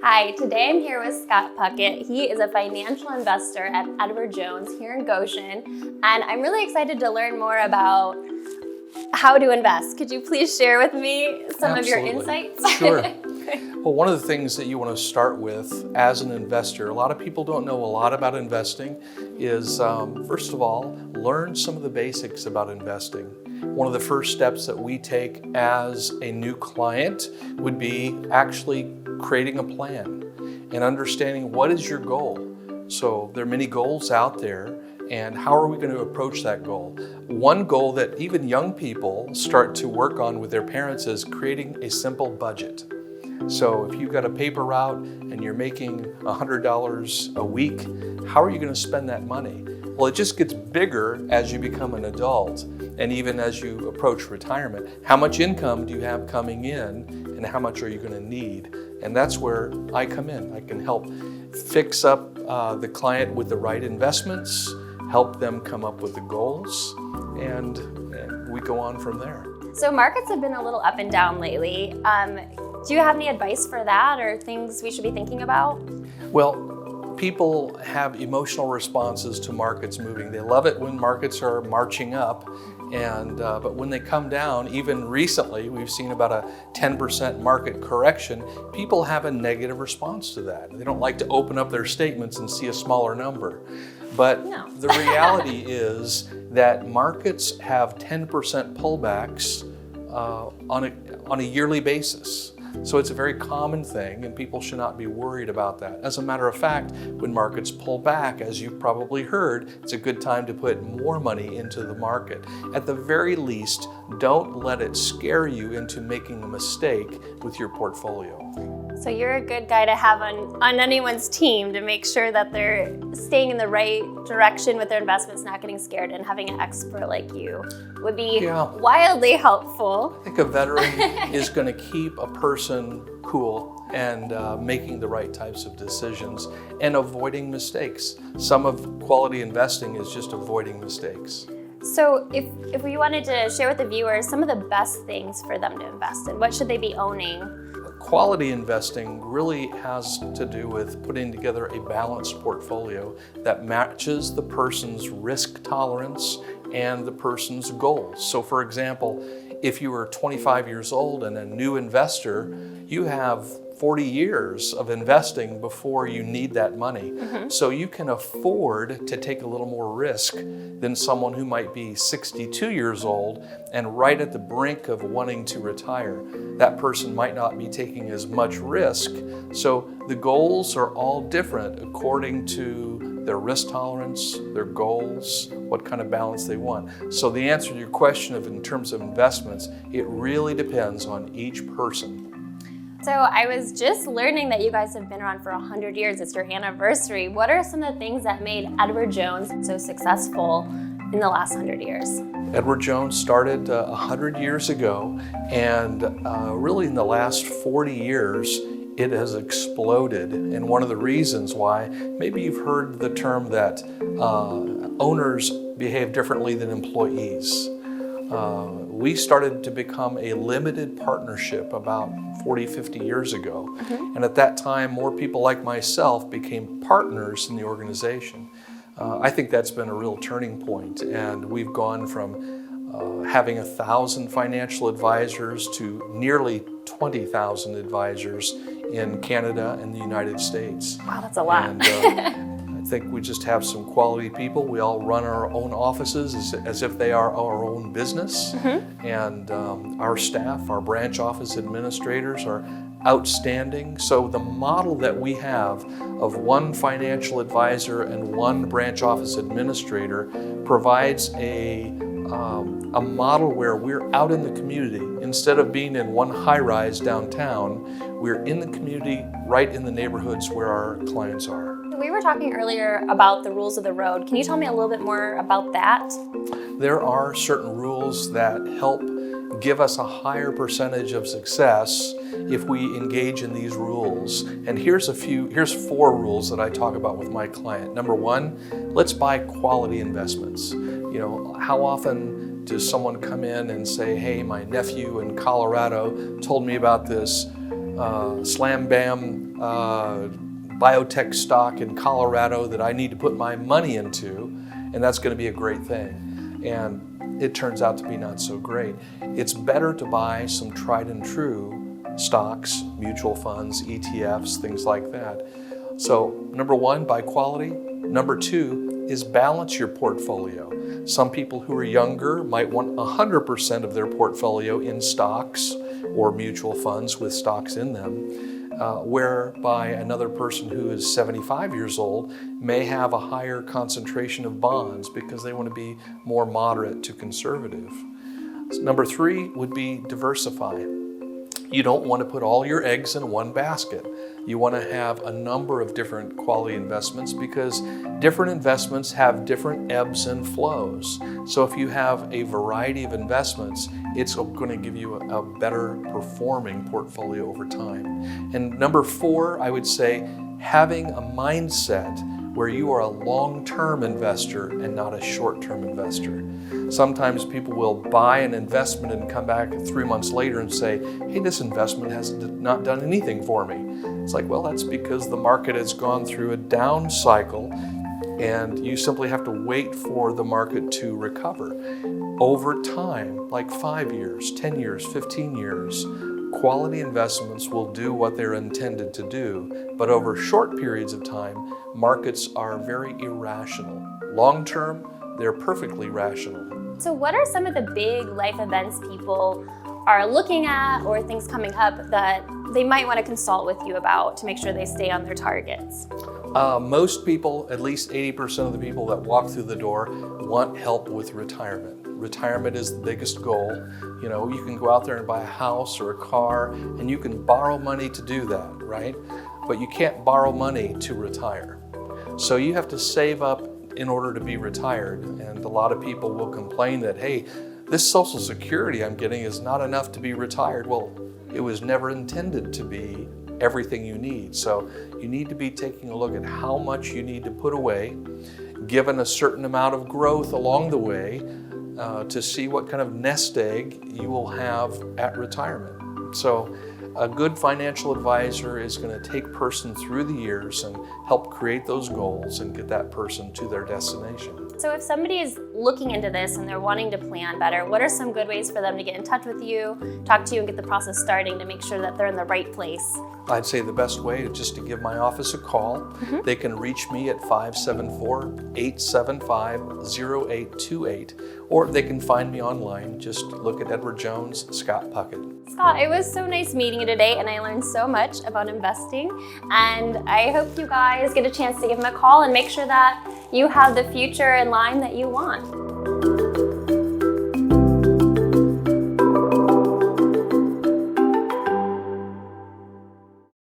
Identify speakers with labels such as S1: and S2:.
S1: Hi, today I'm here with Scott Puckett. He is a financial investor at Edward Jones here in Goshen, and I'm really excited to learn more about how to invest. Could you please share with me some of your insights?
S2: Sure. Well, one of the things that you want to start with as an investor, a lot of people don't know a lot about investing, is first of all, learn some of the basics about investing. One of the first steps that we take as a new client would be actually creating a plan and understanding what is your goal. So there are many goals out there, and how are we going to approach that goal? One goal that even young people start to work on with their parents is creating a simple budget. So if you've got a paper route and you're making $100 a week, how are you going to spend that money? Well, it just gets bigger as you become an adult, and even as you approach retirement. How much income do you have coming in, and how much are you going to need? And that's where I come in. I can help fix up the client with the right investments, help them come up with the goals, and we go on from there.
S1: So markets have been a little up and down lately. Do you have any advice for that or things we should be thinking about?
S2: Well, people have emotional responses to markets moving. They love it when markets are marching up, but when they come down, even recently, we've seen about a 10% market correction. People have a negative response to that. They don't like to open up their statements and see a smaller number. But the reality is that markets have 10% pullbacks on a yearly basis. So it's a very common thing, and people should not be worried about that. As a matter of fact, when markets pull back, as you've probably heard, it's a good time to put more money into the market. At the very least, don't let it scare you into making a mistake with your portfolio.
S1: So you're a good guy to have on anyone's team to make sure that they're staying in the right direction with their investments, not getting scared, and having an expert like you would be wildly helpful.
S2: I think a veteran is going to keep a person cool and making the right types of decisions and avoiding mistakes. Some of quality investing is just avoiding mistakes.
S1: So if we wanted to share with the viewers some of the best things for them to invest in, what should they be owning?
S2: Quality investing really has to do with putting together a balanced portfolio that matches the person's risk tolerance and the person's goals. So for example, if you are 25 years old and a new investor, you have 40 years of investing before you need that money. So you can afford to take a little more risk than someone who might be 62 years old and right at the brink of wanting to retire. That person might not be taking as much risk. So the goals are all different according to their risk tolerance, their goals, what kind of balance they want. So the answer to your question in terms of investments, it really depends on each person.
S1: So I was just learning that you guys have been around for 100 years. It's your anniversary. What are some of the things that made Edward Jones so successful in the last 100 years?
S2: Edward Jones started 100 years ago, and really in the last 40 years, it has exploded. And one of the reasons why, maybe you've heard the term that owners behave differently than employees. We started to become a limited partnership about 40, 50 years ago. And at that time, more people like myself became partners in the organization. I think that's been a real turning point, and we've gone from having 1,000 financial advisors to nearly 20,000 advisors in Canada and the United States.
S1: Wow, that's a lot.
S2: And, I think we just have some quality people. We all run our own offices as if they are our own business. And our staff, our branch office administrators are outstanding. So the model that we have of one financial advisor and one branch office administrator provides a model where we're out in the community. Instead of being in one high-rise downtown, we're in the community, right in the neighborhoods where our clients are.
S1: We were talking earlier about the rules of the road. Can you tell me a little bit more about that?
S2: There are certain rules that help give us a higher percentage of success if we engage in these rules. And here's 4 rules that I talk about with my client. Number 1, let's buy quality investments. You know, how often does someone come in and say, hey, my nephew in Colorado told me about this slam bam biotech stock in Colorado that I need to put my money into, and that's going to be a great thing. And it turns out to be not so great. It's better to buy some tried and true stocks, mutual funds, ETFs, things like that. So number one, buy quality. Number two is balance your portfolio. Some people who are younger might want 100% of their portfolio in stocks or mutual funds with stocks in them, whereby another person who is 75 years old may have a higher concentration of bonds because they want to be more moderate to conservative. Number three would be diversify. You don't want to put all your eggs in one basket. You want to have a number of different quality investments because different investments have different ebbs and flows. So if you have a variety of investments, it's going to give you a better performing portfolio over time. And number four, I would say having a mindset where you are a long-term investor and not a short-term investor. Sometimes people will buy an investment and come back 3 months later and say, hey, this investment has not done anything for me. It's like, well, that's because the market has gone through a down cycle and you simply have to wait for the market to recover. Over time, like 5 years, 10 years, 15 years, quality investments will do what they're intended to do, but over short periods of time, markets are very irrational. Long term, they're perfectly rational.
S1: So what are some of the big life events people are looking at or things coming up that they might want to consult with you about to make sure they stay on their targets?
S2: Most people, at least 80% of the people that walk through the door, want help with retirement. Retirement is the biggest goal. You know, you can go out there and buy a house or a car, and you can borrow money to do that, right? But you can't borrow money to retire. So you have to save up in order to be retired. And a lot of people will complain that, hey, this Social Security I'm getting is not enough to be retired. Well, it was never intended to be everything you need. So you need to be taking a look at how much you need to put away, given a certain amount of growth along the way, to see what kind of nest egg you will have at retirement. So a good financial advisor is going to take a person through the years and help create those goals and get that person to their destination.
S1: So if somebody is looking into this and they're wanting to plan better, what are some good ways for them to get in touch with you, talk to you, and get the process starting to make sure that they're in the right place?
S2: I'd say the best way is just to give my office a call. They can reach me at 574-875-0828, or they can find me online. Just look at Edward Jones, Scott Puckett.
S1: Scott, it was so nice meeting you today, and I learned so much about investing, and I hope you guys get a chance to give him a call and make sure that you have the future in line that you want.